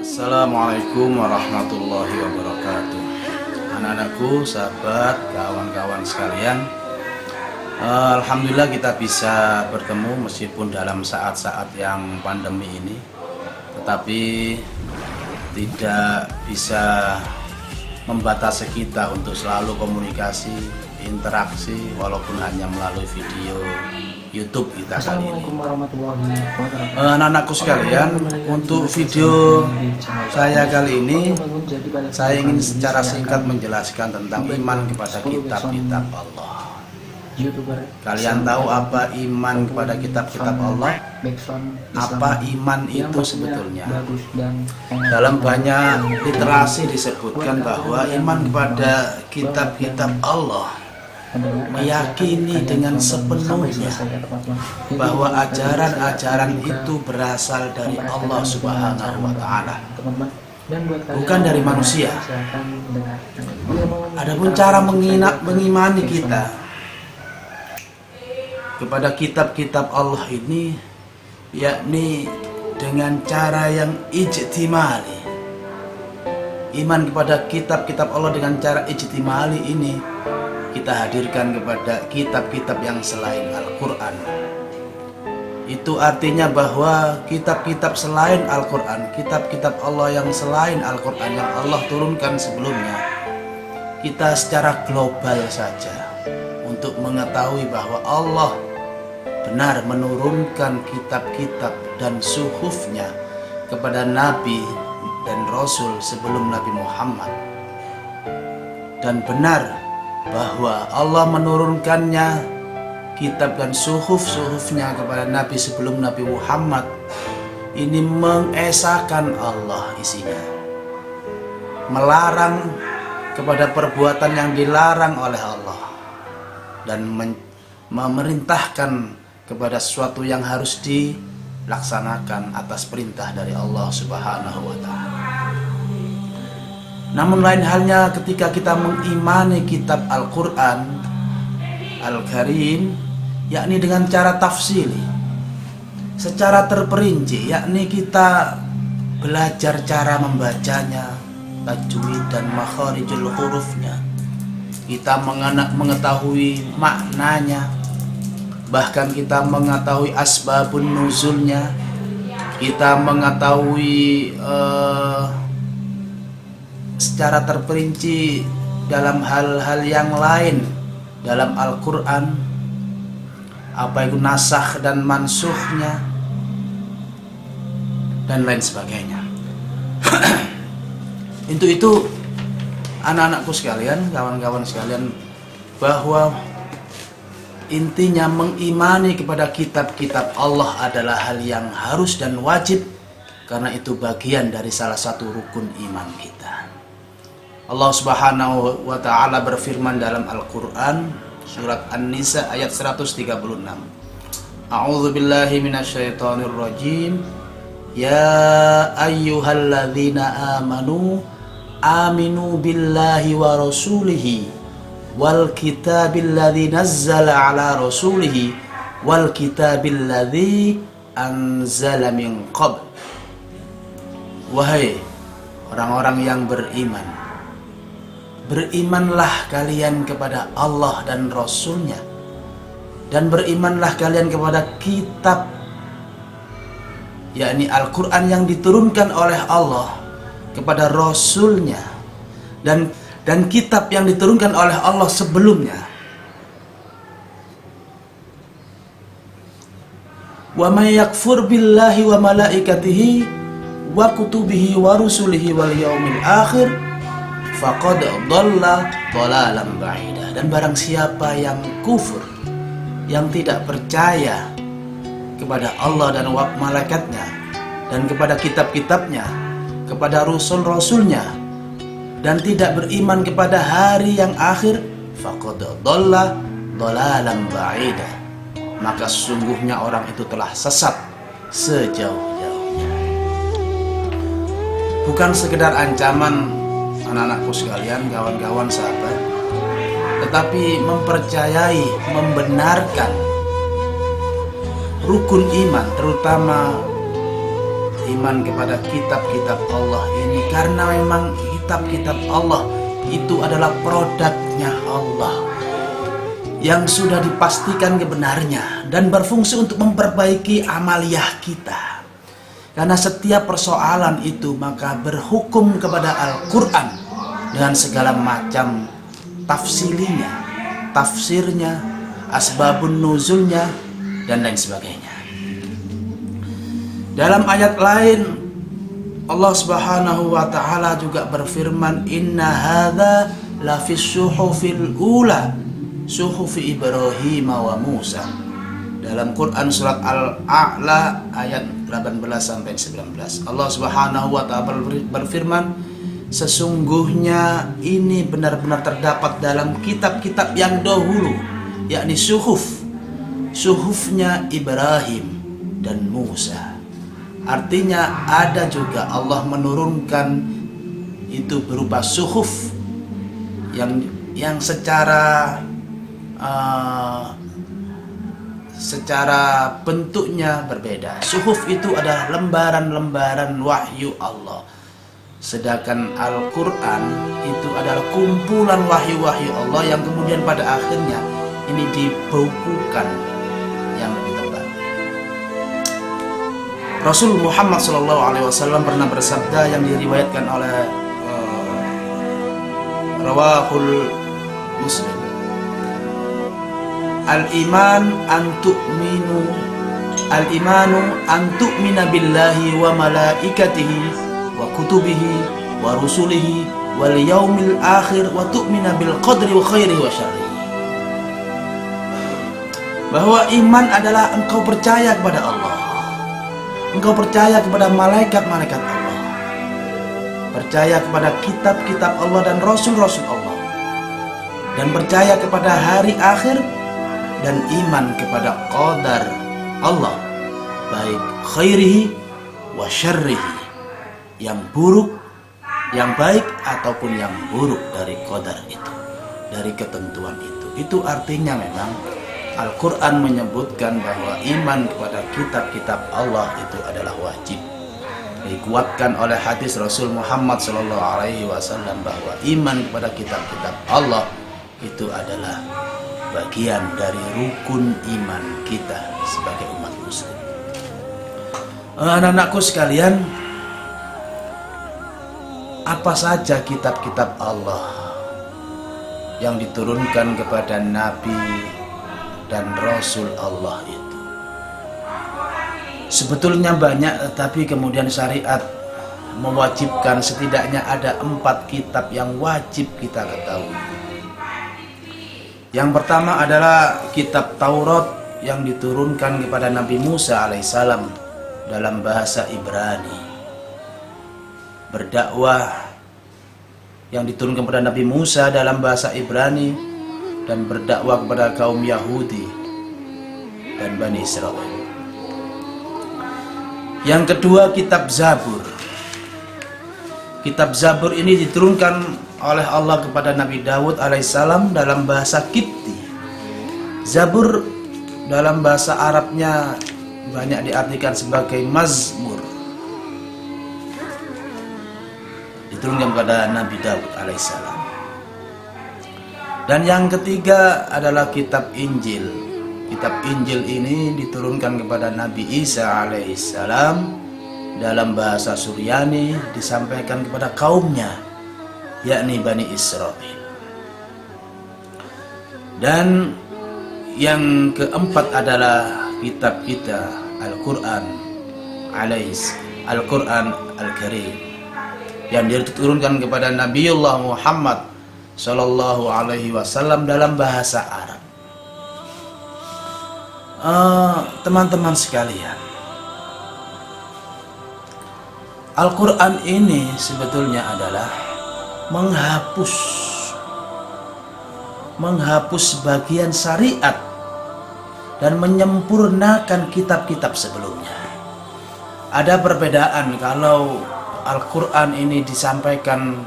Assalamualaikum warahmatullahi wabarakatuh. Anak-anakku, sahabat, kawan-kawan sekalian, Alhamdulillah kita bisa bertemu meskipun dalam saat-saat yang pandemi ini, tetapi tidak bisa membatasi kita untuk selalu komunikasi, interaksi, walaupun hanya melalui video YouTube kita kali ini. Anak-anakku sekalian, untuk video saya kali ini saya ingin secara singkat menjelaskan tentang iman kepada kitab-kitab Allah. Kalian tahu apa iman kepada kitab-kitab Allah? Apa iman itu sebetulnya? Dalam banyak literasi disebutkan bahwa iman kepada kitab-kitab Allah meyakini dengan sepenuhnya bahwa ajaran-ajaran itu berasal dari Allah Subhanahu wa Ta'ala, bukan dari manusia. Adapun cara mengimani kita kepada kitab-kitab Allah ini, yakni dengan cara yang ijtimali. Iman kepada kitab-kitab Allah dengan cara ijtimali ini kita hadirkan kepada kitab-kitab yang selain Al-Quran. Itu artinya bahwa kitab-kitab selain Al-Quran, kitab-kitab Allah yang selain Al-Quran yang Allah turunkan sebelumnya, kita secara global saja untuk mengetahui bahwa Allah benar menurunkan kitab-kitab dan suhufnya kepada Nabi dan Rasul sebelum Nabi Muhammad, dan benar bahwa Allah menurunkannya kitab dan suhuf-suhufnya kepada Nabi sebelum Nabi Muhammad. Ini mengesahkan Allah isinya, melarang kepada perbuatan yang dilarang oleh Allah, dan memerintahkan kepada sesuatu yang harus dilaksanakan atas perintah dari Allah Subhanahu wa Ta'ala. Namun lain halnya ketika kita mengimani kitab Al-Quran Al-Karim, yakni dengan cara tafsili, secara terperinci, yakni kita belajar cara membacanya, tajwid dan makharijul hurufnya, kita mengetahui maknanya, bahkan kita mengetahui asbabun nuzulnya, kita mengetahui secara terperinci dalam hal-hal yang lain dalam Al-Quran, apa itu nasakh dan mansukhnya dan lain sebagainya. Untuk itu anak-anakku sekalian, kawan-kawan sekalian, bahwa intinya mengimani kepada kitab-kitab Allah adalah hal yang harus dan wajib, karena itu bagian dari salah satu rukun iman kita. Allah Subhanahu wa Ta'ala berfirman dalam Al-Quran surat An-Nisa ayat 136. A'udzu billahi minasyaitonir rajim. Ya ayyuhalladzina amanu aminu billahi wa rasulihi wal kitabil ladzi nazzala ala rasulihi wal kitabil ladzi anzala min qabl. Wahai orang-orang yang beriman, berimanlah kalian kepada Allah dan Rasulnya, dan berimanlah kalian kepada kitab, yakni Al-Quran yang diturunkan oleh Allah kepada Rasulnya, dan kitab yang diturunkan oleh Allah sebelumnya. Wa may yakfur billahi wa malaikatihi wa kutubihi wa rusulihi wal yaumil akhir faqad dhalla dhalalan ba'ida. Dan barang siapa yang kufur, yang tidak percaya kepada Allah dan malaikatnya, dan kepada kitab-kitabnya, kepada rasul-rasulnya, dan tidak beriman kepada hari yang akhir, faqad dhalla dhalalan ba'ida, maka sesungguhnya orang itu telah sesat sejauh-jauhnya. Bukan sekedar ancaman anak-anakku sekalian, kawan-kawan sahabat, tetapi mempercayai, membenarkan rukun iman, terutama iman kepada kitab-kitab Allah ini, karena memang kitab-kitab Allah itu adalah produknya Allah yang sudah dipastikan kebenarnya dan berfungsi untuk memperbaiki amaliyah kita. Karena setiap persoalan itu maka berhukum kepada Al-Quran dengan segala macam tafsirnya, asbabun nuzulnya, dan lain sebagainya. Dalam ayat lain Allah Subhanahu wa taala juga berfirman, inna hadza lafis suhufil ula suhufi Ibrahim wa Musa. Dalam Quran surat Al-A'la ayat 18 sampai 19. Allah Subhanahu wa taala berfirman, sesungguhnya ini benar-benar terdapat dalam kitab-kitab yang dahulu, yakni suhufnya Ibrahim dan Musa. Artinya ada juga Allah menurunkan itu berupa suhuf yang secara bentuknya berbeda. Suhuf itu adalah lembaran-lembaran wahyu Allah. Sedangkan Al-Quran itu adalah kumpulan wahyu-wahyu Allah yang kemudian pada akhirnya ini dibukukan yang lebih tebal. Rasul Muhammad SAW pernah bersabda yang diriwayatkan oleh Rawahul Muslim, Al-imanu an tu'mina billahi wa malaikatihi wa kutubihi wa rusulihi wal yaumil akhir wa tu'mina bil qadri wa khairihi wa syarrihi. Bahwa iman adalah engkau percaya kepada Allah, engkau percaya kepada malaikat-malaikat Allah, percaya kepada kitab-kitab Allah dan rasul-rasul Allah, dan percaya kepada hari akhir, dan iman kepada qadar Allah, baik khairihi wa syarrihi, yang buruk, yang baik ataupun yang buruk dari qadar itu, dari ketentuan itu. Itu artinya memang Al-Quran menyebutkan bahwa iman kepada kitab-kitab Allah itu adalah wajib. Dikuatkan oleh hadis Rasul Muhammad SAW bahwa iman kepada kitab-kitab Allah itu adalah bagian dari rukun iman kita sebagai umat muslim. Anak-anakku sekalian, apa saja kitab-kitab Allah yang diturunkan kepada Nabi dan Rasul Allah itu? Sebetulnya banyak, tetapi kemudian syariat mewajibkan setidaknya ada 4 kitab yang wajib kita ketahui. Yang pertama adalah kitab Taurat yang diturunkan kepada Nabi Musa alaihissalam dalam bahasa Ibrani. Berdakwah yang diturunkan kepada Nabi Musa dalam bahasa Ibrani, dan berdakwah kepada kaum Yahudi dan Bani Israel. Yang kedua, kitab Zabur. Kitab Zabur ini diturunkan oleh Allah kepada Nabi Dawud alaihissalam dalam bahasa Kipti. Zabur dalam bahasa Arabnya banyak diartikan sebagai Mazmur. Diturunkan kepada Nabi Dawud alaihissalam. Dan yang ketiga adalah kitab Injil. Kitab Injil ini diturunkan kepada Nabi Isa alaihissalam dalam bahasa Suryani, disampaikan kepada kaumnya, yakni Bani Israel. Dan yang keempat adalah kitab kita Al-Quran Al-Quran Al-Karim yang diturunkan kepada Nabiullah Muhammad Sallallahu Alaihi Wasallam dalam bahasa Arab. Teman-teman sekalian, Al-Quran ini sebetulnya adalah menghapus bagian syariat dan menyempurnakan kitab-kitab sebelumnya. Ada perbedaan kalau Al-Quran ini disampaikan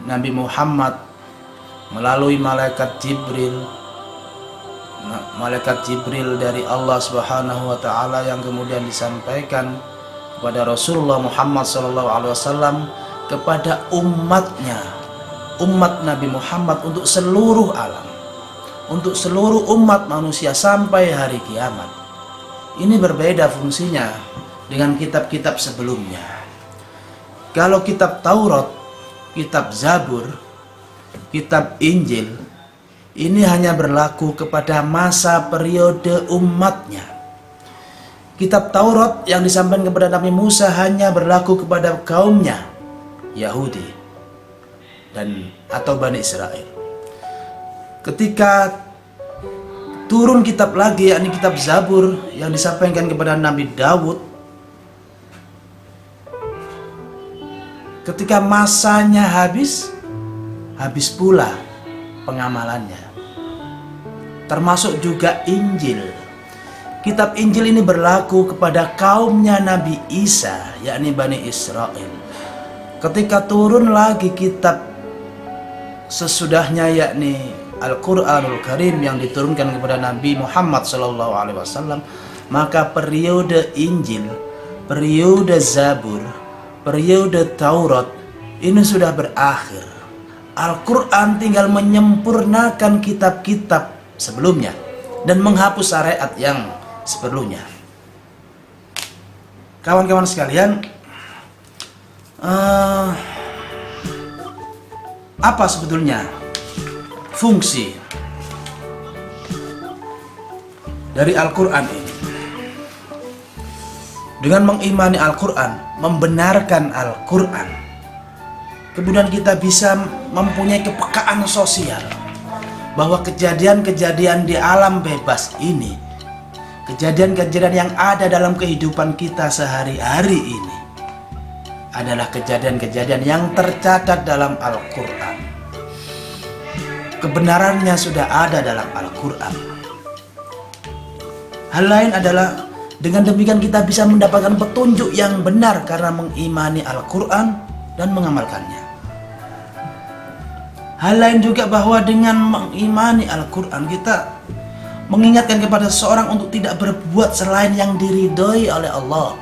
Nabi Muhammad melalui malaikat Jibril malaikat Jibril dari Allah Subhanahu wa taala yang kemudian disampaikan kepada Rasulullah Muhammad SAW kepada umatnya, umat Nabi Muhammad, untuk seluruh alam, untuk seluruh umat manusia sampai hari kiamat. Ini berbeda fungsinya dengan kitab-kitab sebelumnya. Kalau kitab Taurat, kitab Zabur, kitab Injil, ini hanya berlaku kepada masa periode umatnya. Kitab Taurat yang disampaikan kepada Nabi Musa hanya berlaku kepada kaumnya, Yahudi dan atau Bani Israel. Ketika turun kitab lagi, yakni kitab Zabur yang disampaikan kepada Nabi Daud, ketika masanya habis pula pengamalannya. Termasuk juga Injil. Kitab Injil ini berlaku kepada kaumnya Nabi Isa, yakni Bani Israel. Ketika turun lagi kitab sesudahnya, yakni Al-Quranul Karim yang diturunkan kepada Nabi Muhammad SAW, maka periode Injil, periode Zabur, periode Taurat ini sudah berakhir. Al-Quran tinggal menyempurnakan kitab-kitab sebelumnya dan menghapus syariat yang sebelumnya. Kawan-kawan sekalian, apa sebetulnya fungsi dari Al-Quran ini? Dengan mengimani Al-Quran, membenarkan Al-Quran, kemudian kita bisa mempunyai kepekaan sosial bahwa kejadian-kejadian di alam bebas ini, kejadian-kejadian yang ada dalam kehidupan kita sehari-hari ini adalah kejadian-kejadian yang tercatat dalam Al-Quran. Kebenarannya sudah ada dalam Al-Quran. Hal lain adalah dengan demikian kita bisa mendapatkan petunjuk yang benar karena mengimani Al-Quran dan mengamalkannya. Hal lain juga bahwa dengan mengimani Al-Quran kita mengingatkan kepada seseorang untuk tidak berbuat selain yang diridhoi oleh Allah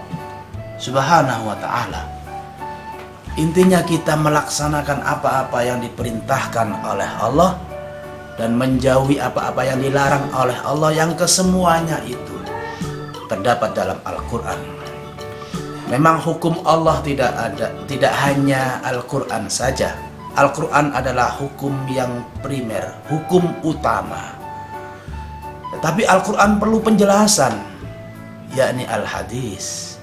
Subhanahu wa ta'ala. Intinya kita melaksanakan apa-apa yang diperintahkan oleh Allah dan menjauhi apa-apa yang dilarang oleh Allah, yang kesemuanya itu terdapat dalam Al-Quran. Memang hukum Allah tidak hanya Al-Quran saja. Al-Quran adalah hukum yang primer, hukum utama. Tetapi Al-Quran perlu penjelasan, yakni Al-Hadis.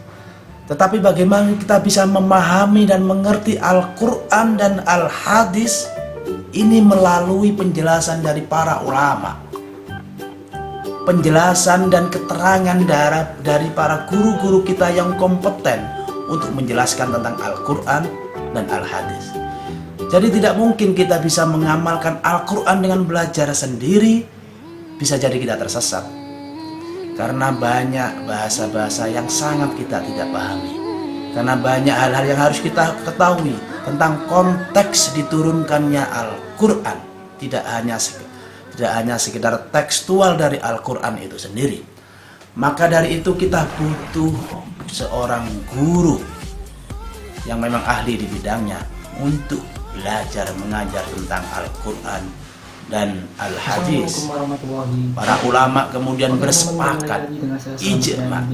Tetapi bagaimana kita bisa memahami dan mengerti Al-Quran dan Al-Hadis ini melalui penjelasan dari para ulama, penjelasan dan keterangan dari para guru-guru kita yang kompeten untuk menjelaskan tentang Al-Quran dan Al-Hadis. Jadi tidak mungkin kita bisa mengamalkan Al-Quran dengan belajar sendiri. Bisa jadi kita tersesat karena banyak bahasa-bahasa yang sangat kita tidak pahami, karena banyak hal-hal yang harus kita ketahui tentang konteks diturunkannya Al-Quran. Tidak hanya sekedar tekstual dari Al-Quran itu sendiri. Maka dari itu kita butuh seorang guru yang memang ahli di bidangnya untuk belajar mengajar tentang Al-Quran dan Al-Hadis. Para ulama kemudian bersepakat ijma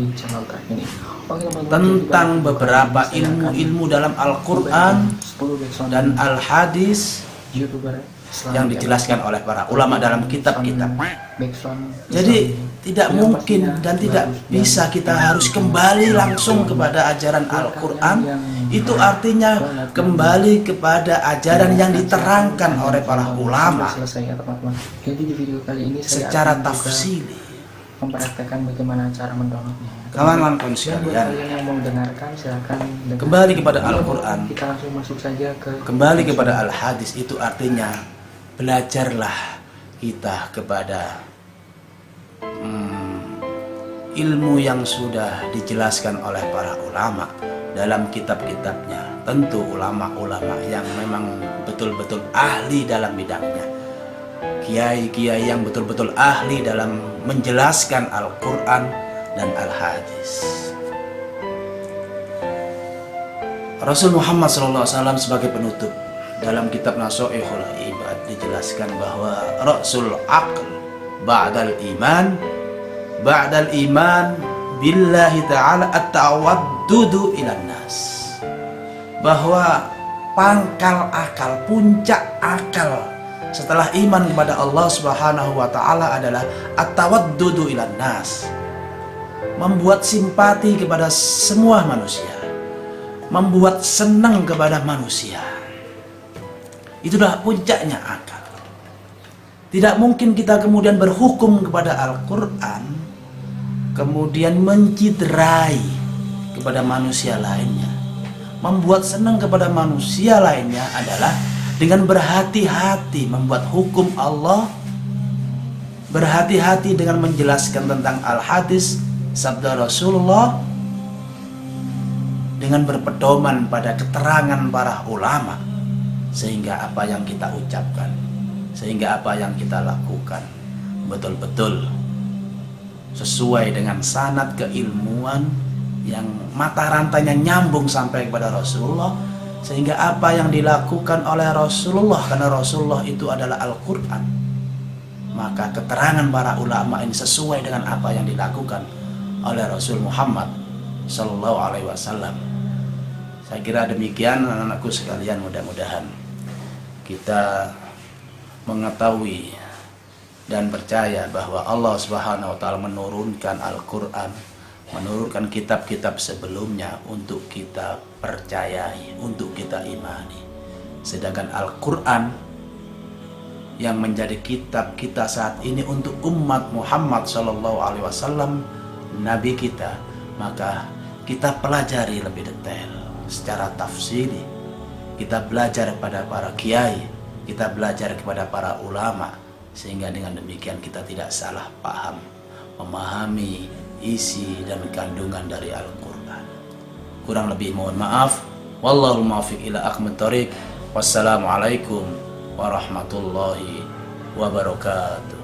tentang beberapa ilmu-ilmu dalam Al-Quran dan Al-Hadis yang dijelaskan oleh para ulama dalam kitab-kitab. Jadi tidak mungkin dan tidak bisa kita harus kembali langsung kepada ajaran Al-Quran. Itu artinya kembali kepada ajaran yang diterangkan oleh para ulama Jadi di video kali ini saya secara akan tafsili. mempraktekkan bagaimana cara mendownloadnya. Kawan-kawan Buat sekalian, kalian yang mau dengarkan silahkan dengarkan. kembali kepada Al-Quran, Kita langsung masuk saja ke kembali kepada Al-Hadis. Itu artinya belajarlah kita kepada ilmu yang sudah dijelaskan oleh para ulama dalam kitab-kitabnya. Tentu ulama-ulama yang memang betul-betul ahli dalam bidangnya. kiai-kiai yang betul-betul ahli dalam menjelaskan Al-Quran dan Al-Hadis. Rasul Muhammad SAW sebagai penutup dalam kitab Nasha'ihul Ibad dijelaskan bahwa Rasul Aql ba'dal iman billahi ta'ala at-tawaddudu ilan nas, bahwa pangkal akal, puncak akal setelah iman kepada Allah Subhanahu wa taala adalah at-tawaddudu ilan nas, membuat simpati kepada semua manusia, membuat senang kepada manusia. Itulah puncaknya akal. Tidak mungkin kita kemudian berhukum kepada Al-Quran kemudian menciderai kepada manusia lainnya. Membuat senang kepada manusia lainnya adalah dengan berhati-hati membuat hukum Allah, berhati-hati dengan menjelaskan tentang Al-Hadis, sabda Rasulullah, dengan berpedoman pada keterangan para ulama, sehingga apa yang kita ucapkan, sehingga apa yang kita lakukan betul-betul sesuai dengan sanad keilmuan yang mata rantainya nyambung sampai kepada Rasulullah, sehingga apa yang dilakukan oleh Rasulullah, karena Rasulullah itu adalah Al-Quran, maka keterangan para ulama ini sesuai dengan apa yang dilakukan oleh Rasul Muhammad Sallallahu Alaihi Wasallam. Saya kira demikian anak-anakku sekalian, mudah-mudahan kita mengetahui dan percaya bahwa Allah Subhanahu wa taala menurunkan Al-Quran, menurunkan kitab-kitab sebelumnya untuk kita percayai, untuk kita imani. Sedangkan Al-Quran yang menjadi kitab kita saat ini untuk umat Muhammad Sallallahu Alaihi Wasallam, Nabi kita, maka kita pelajari lebih detail secara tafsiri. Kita belajar pada para kiai, kita belajar kepada para ulama, sehingga dengan demikian kita tidak salah paham memahami isi dan kandungan dari Al-Quran. Kurang lebih mohon maaf. Wallahul muwaffiq ila aqwamit thoriq. Wassalamualaikum warahmatullahi wabarakatuh.